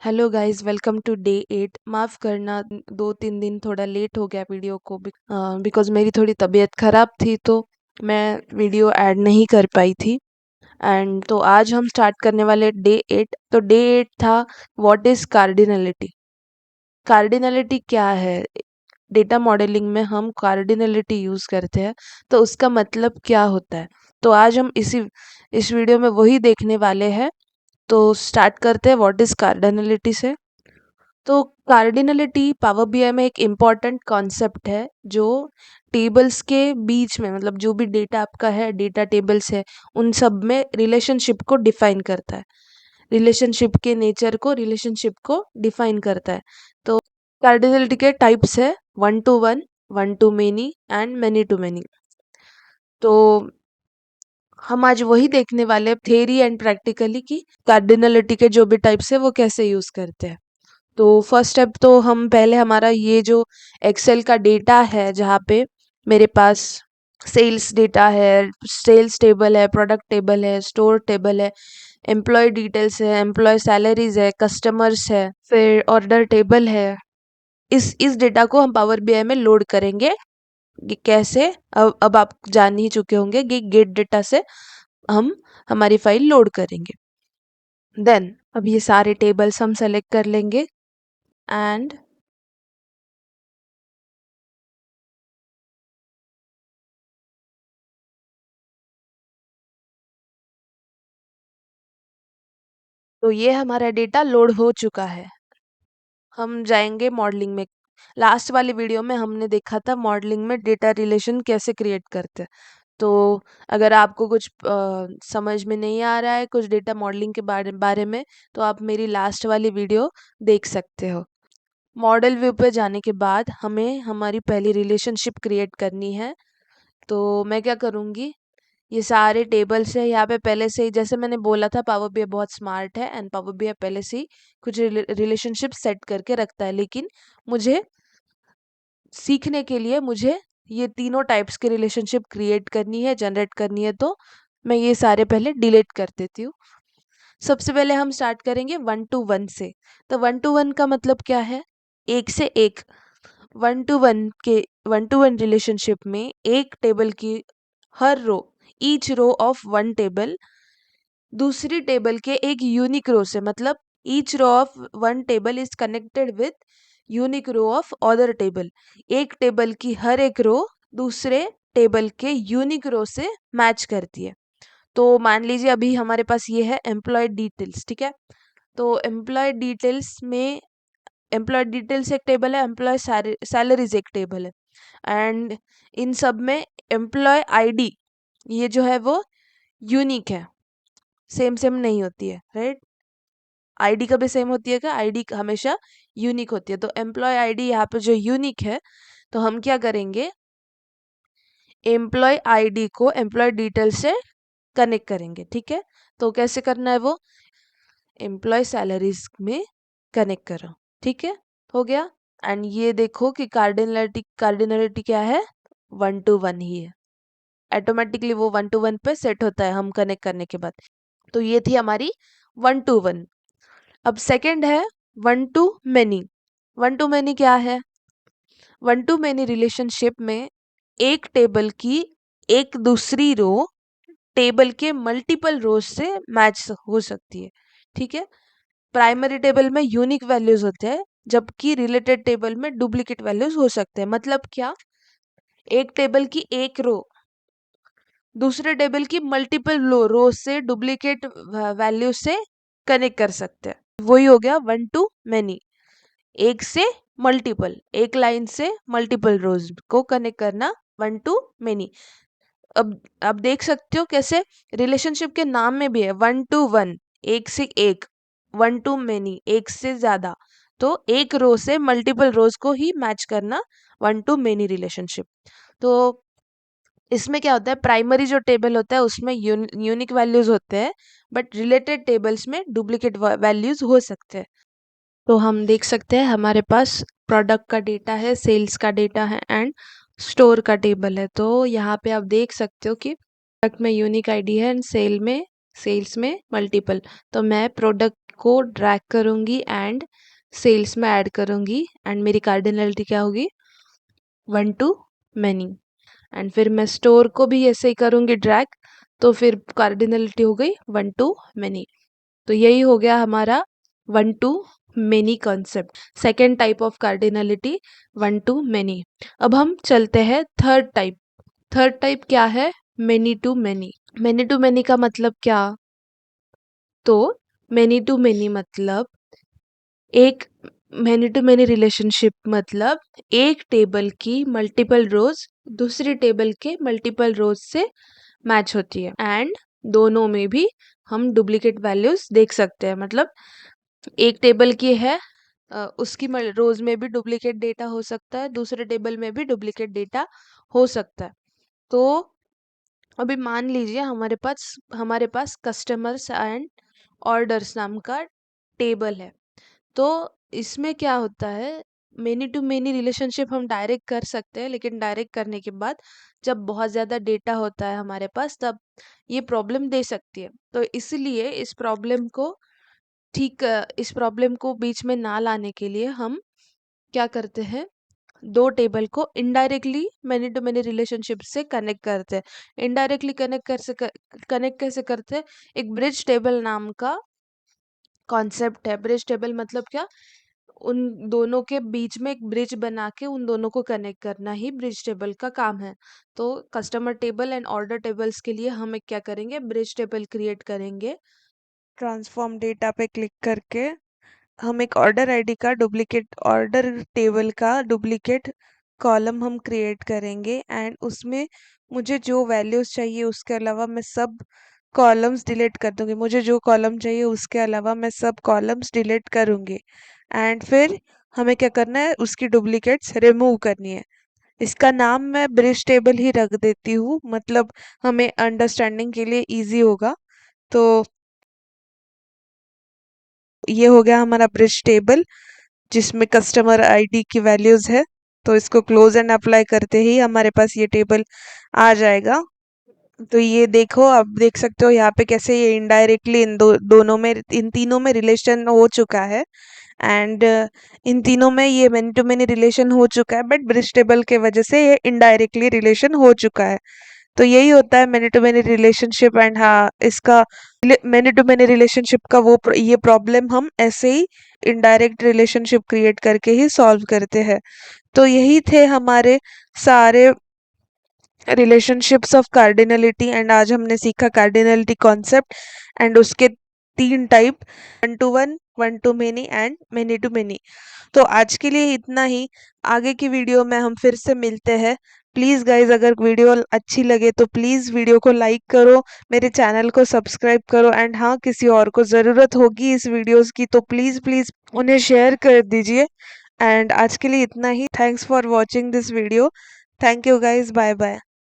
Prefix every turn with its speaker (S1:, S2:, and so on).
S1: Hello guys, welcome to day 8। माफ़ करना 2-3 दिन थोड़ा लेट हो गया वीडियो को बिकॉज़ मेरी थोड़ी तबीयत ख़राब थी, तो मैं वीडियो ऐड नहीं कर पाई थी। एंड तो आज हम स्टार्ट करने वाले डे 8। तो डे 8 था व्हाट इज़ कार्डिनलिटी। कार्डिनलिटी क्या है? डेटा मॉडलिंग में हम कार्डिनलिटी यूज़ करते हैं, तो उसका मतलब क्या होता है? तो आज हम इस वीडियो में वही देखने वाले हैं। तो स्टार्ट करते हैं व्हाट इज़ कार्डिनलिटी से। तो कार्डिनलिटी पावर बीआई में एक इम्पॉर्टेंट कॉन्सेप्ट है जो टेबल्स के बीच में, मतलब जो भी डेटा आपका है, डेटा टेबल्स है, उन सब में रिलेशनशिप को डिफाइन करता है। रिलेशनशिप को डिफाइन करता है। तो कार्डिनलिटी के टाइप्स है one to one, one to many and many to many. तो हम आज वही देखने वाले थ्योरी एंड प्रैक्टिकली कि कार्डिनलिटी के जो भी टाइप्स है वो कैसे यूज करते हैं। तो फर्स्ट स्टेप तो हम पहले हमारा ये जो एक्सेल का डेटा है, जहाँ पे मेरे पास सेल्स डेटा है, सेल्स टेबल है, प्रोडक्ट टेबल है, स्टोर टेबल है, एम्प्लॉय डिटेल्स है, एम्प्लॉय सैलरीज है, कस्टमर्स है, फिर ऑर्डर टेबल है। इस डेटा को हम पावर बीआई में लोड करेंगे कि कैसे। अब आप जान ही चुके होंगे कि गेट डेटा से हम हमारी फाइल लोड करेंगे। देन अब ये सारे टेबल्स हम सेलेक्ट कर लेंगे एंड तो ये हमारा डेटा लोड हो चुका है। हम जाएंगे मॉडलिंग में। लास्ट वाली वीडियो में हमने देखा था मॉडलिंग में डेटा रिलेशन कैसे क्रिएट करते हैं। तो अगर आपको कुछ समझ में नहीं आ रहा है कुछ डेटा मॉडलिंग के बारे बारे में, तो आप मेरी लास्ट वाली वीडियो देख सकते हो। मॉडल व्यू पे जाने के बाद हमें हमारी पहली रिलेशनशिप क्रिएट करनी है। तो मैं क्या करूँगी, ये सारे टेबल्स है यहाँ पे पहले से ही, जैसे मैंने बोला था पावर बीआई बहुत स्मार्ट है एंड पावर बीआई पहले से ही कुछ रिलेशनशिप सेट करके रखता है। लेकिन मुझे सीखने के लिए मुझे ये तीनों टाइप्स के रिलेशनशिप क्रिएट करनी है, जनरेट करनी है। तो मैं ये सारे पहले डिलीट कर देती हूँ। सबसे पहले हम स्टार्ट करेंगे वन टू वन से। तो वन टू वन का मतलब क्या है? एक से एक। वन टू वन रिलेशनशिप में एक टेबल की हर row, each row of one table दूसरी टेबल के एक यूनिक रो से, मतलब each row of one table is connected with unique row of other table. एक टेबल की हर एक रो दूसरे टेबल के यूनिक रो से मैच करती है। तो मान लीजिए अभी हमारे पास ये है एम्प्लॉय डिटेल्स, ठीक है। तो एम्प्लॉय डिटेल्स एक टेबल है, एम्प्लॉय सैलरीज एक टेबल है। एंड इन सब में एम्प्लॉय आईडी ये जो है वो यूनिक है, सेम सेम नहीं होती है, राइट। आईडी कभी सेम होती है क्या? आईडी हमेशा यूनिक होती है। तो एम्प्लॉय आईडी यहाँ पे जो यूनिक है, तो हम क्या करेंगे, एम्प्लॉय आईडी को एम्प्लॉय डिटेल से कनेक्ट करेंगे, ठीक है। तो कैसे करना है वो, एम्प्लॉय सैलरीज में कनेक्ट करो, ठीक है, हो गया। एंड ये देखो कि कार्डिनलिटी क्या है, वन टू वन ही है। ऑटोमेटिकली वो वन टू वन पे सेट होता है हम कनेक्ट करने के बाद। तो ये थी हमारी वन टू वन। अब सेकंड है one to many. One to many क्या है? वन टू मेनी रिलेशनशिप में एक टेबल की एक दूसरी रो टेबल के मल्टीपल रोज से मैच हो सकती है, ठीक है। प्राइमरी टेबल में यूनिक वैल्यूज होते हैं, जबकि रिलेटेड टेबल में डुप्लीकेट वैल्यूज हो सकते हैं। मतलब क्या, एक टेबल की एक रो दूसरे टेबल की मल्टीपल रो से डुप्लीकेट वैल्यू से कनेक्ट कर सकते हैं। वही हो गया वन टू मेनी। एक से मल्टीपल, एक लाइन से मल्टीपल रोज को कनेक्ट करना, वन टू मेनी। अब देख सकते हो कैसे रिलेशनशिप के नाम में भी है वन टू वन, एक से एक, वन टू मेनी, एक से ज्यादा। तो एक रो से मल्टीपल रोज को ही मैच करना, वन टू मेनी रिलेशनशिप। तो इसमें क्या होता है, प्राइमरी जो टेबल होता है उसमें यूनिक वैल्यूज होते हैं, बट रिलेटेड टेबल्स में डुप्लीकेट वैल्यूज हो सकते हैं। तो हम देख सकते हैं हमारे पास प्रोडक्ट का डेटा है, सेल्स का डेटा है एंड स्टोर का टेबल है। तो यहाँ पे आप देख सकते हो कि प्रोडक्ट में यूनिक आईडी है एंड सेल्स में मल्टीपल। तो मैं प्रोडक्ट को ड्रैग करूँगी एंड सेल्स में ऐड करूँगी एंड मेरी कार्डिनलिटी क्या होगी 1 to many। एंड फिर मैं स्टोर को भी ऐसे ही करूँगी ड्रैग, तो फिर कार्डिनलिटी हो गई 1 to many। तो यही हो गया हमारा 1 to many concept, second type of cardinality 1 to many। अब हम चलते हैं थर्ड टाइप। थर्ड टाइप क्या है? Many to many. Many to many का मतलब क्या? तो मेनी टू मेनी मतलब एक मेनी टू मेनी रिलेशनशिप मतलब एक टेबल की मल्टीपल रोज दूसरी टेबल के मल्टीपल रोज से मैच होती है एंड दोनों में भी हम डुप्लीकेट वैल्यूज देख सकते हैं। मतलब एक टेबल की है, उसकी रोज में भी डुप्लीकेट डेटा हो सकता है, दूसरे टेबल में भी डुप्लीकेट डेटा हो सकता है। तो अभी मान लीजिए हमारे पास कस्टमर्स एंड ऑर्डर्स नाम का टेबल है। तो इसमें क्या होता है, मेनी टू मेनी रिलेशनशिप हम डायरेक्ट कर सकते हैं, लेकिन डायरेक्ट करने के बाद जब बहुत ज़्यादा डेटा होता है हमारे पास तब ये प्रॉब्लम दे सकती है। तो इसलिए इस प्रॉब्लम को बीच में ना लाने के लिए हम क्या करते हैं, दो टेबल को indirectly many to many relationship से कनेक्ट करते हैं। इनडायरेक्टली कनेक्ट कैसे करते हैं? एक ब्रिज टेबल नाम का कॉन्सेप्ट है। ब्रिज टेबल मतलब क्या? उन दोनों के बीच में एक ब्रिज बना के उन दोनों को कनेक्ट करना ही ब्रिज टेबल का काम है। तो customer table and order tables के लिए हम एक क्या करेंगे, ब्रिज टेबल क्रिएट करेंगे। ट्रांसफॉर्म डेटा पे क्लिक करके हम एक ऑर्डर आईडी का डुप्लीकेट, ऑर्डर टेबल का डुप्लीकेट कॉलम हम क्रिएट करेंगे एंड उसमें मुझे जो वैल्यूज चाहिए उसके अलावा मैं सब कॉलम्स डिलीट कर दूंगी। मुझे जो कॉलम चाहिए उसके अलावा मैं सब कॉलम्स डिलीट करूंगी एंड फिर हमें क्या करना है, उसकी डुप्लीकेट्स रिमूव करनी है। इसका नाम मैं ब्रिज टेबल ही रख देती हूँ, मतलब हमें अंडरस्टैंडिंग के लिए इजी होगा। तो ये हो गया हमारा ब्रिज टेबल जिसमें कस्टमर आईडी की वैल्यूज है। तो इसको क्लोज एंड अप्लाई करते ही हमारे पास ये टेबल आ जाएगा। तो ये देखो, आप देख सकते हो यहाँ पे कैसे ये इनडायरेक्टली दोनों में, इन तीनों में रिलेशन हो चुका है एंड इन तीनों में ये मेनी टू मेनी रिलेशन हो चुका है, बट ब्रिज टेबल के वजह से ये इनडायरेक्टली रिलेशन हो चुका है। तो यही होता है many to many relationship and हाँ, इसका मेनी टू मेनी रिलेशनशिप का ये प्रॉब्लम हम ऐसे ही इनडायरेक्ट रिलेशनशिप क्रिएट करके ही सॉल्व करते हैं। तो यही थे हमारे सारे रिलेशनशिप्स ऑफ कार्डिनलिटी एंड आज हमने सीखा कार्डिनलिटी कॉन्सेप्ट एंड उसके तीन type, 1 to 1, 1 to many and many to many। तो आज के लिए इतना ही। आगे की वीडियो में हम फिर से मिलते हैं। प्लीज़ गाइज, अगर वीडियो अच्छी लगे तो प्लीज़ वीडियो को लाइक करो, मेरे चैनल को सब्सक्राइब करो एंड हाँ, किसी और को ज़रूरत होगी इस वीडियोस की तो प्लीज़ प्लीज़ उन्हें शेयर कर दीजिए। एंड आज के लिए इतना ही। Thanks for watching this video. Thank you guys, bye bye.